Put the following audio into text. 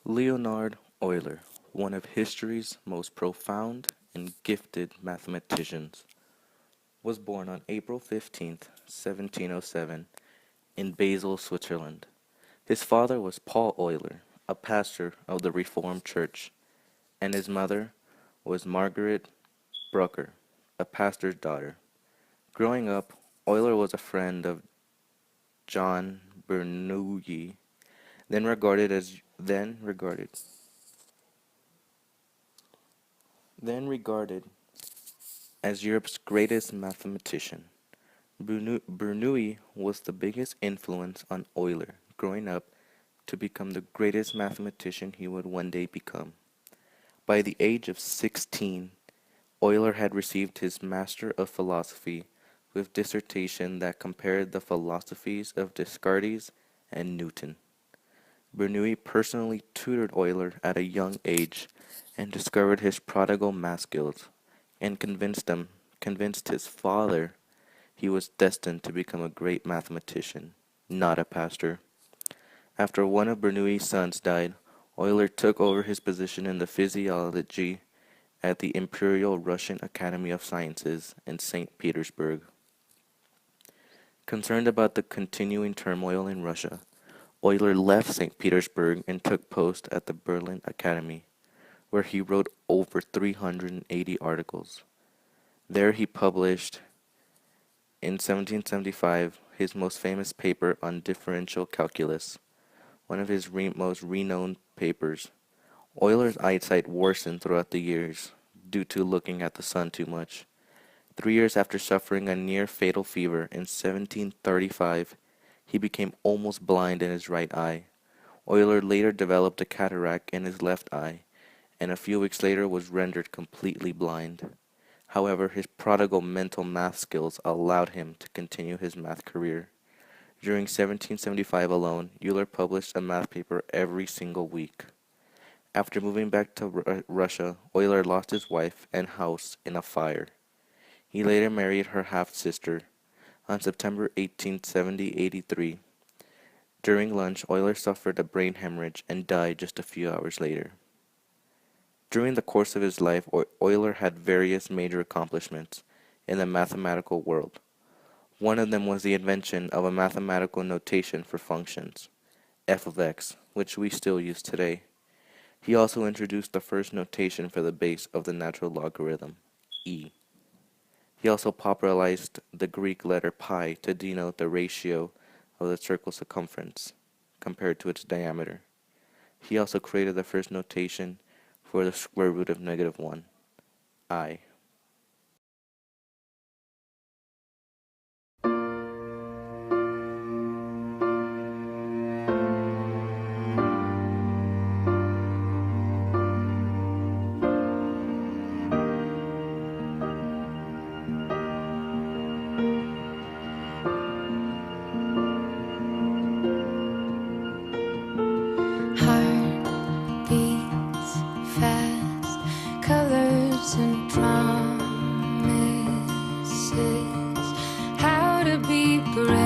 Leonhard Euler, one of history's most profound and gifted mathematicians, was born on April 15th, 1707, in Basel, Switzerland. His father was Paul Euler, a pastor of the Reformed Church, and his mother was Margaret Brucker, a pastor's daughter. Growing up, Euler was a friend of John Bernoulli, then regarded as Europe's greatest mathematician. Bernoulli was the biggest influence on Euler growing up to become the greatest mathematician he would one day become. By the age of 16, Euler had received his Master of Philosophy with dissertation that compared the philosophies of Descartes and Newton. Bernoulli personally tutored Euler at a young age and discovered his prodigal math skills and convinced his father he was destined to become a great mathematician, not a pastor. After one of Bernoulli's sons died, Euler took over his position in the physiology at the Imperial Russian Academy of Sciences in St. Petersburg. Concerned about the continuing turmoil in Russia, Euler left St. Petersburg and took post at the Berlin Academy, where he wrote over 380 articles. There he published, in 1775, his most famous paper on differential calculus, one of his most renowned papers. Euler's eyesight worsened throughout the years due to looking at the sun too much. 3 years after suffering a near-fatal fever in 1735, he became almost blind in his right eye. Euler later developed a cataract in his left eye, and a few weeks later was rendered completely blind. However, his prodigal mental math skills allowed him to continue his math career. During 1775 alone, Euler published a math paper every single week. After moving back to Russia, Euler lost his wife and house in a fire. He later married her half-sister on September 18, 1783. During lunch, Euler suffered a brain hemorrhage and died just a few hours later. During the course of his life, Euler had various major accomplishments in the mathematical world. One of them was the invention of a mathematical notation for functions, f of x, which we still use today. He also introduced the first notation for the base of the natural logarithm, e. He also popularized the Greek letter pi to denote the ratio of the circle's circumference compared to its diameter. He also created the first notation for the square root of -1, I. Heart beats fast, colors and promises, how to be brave.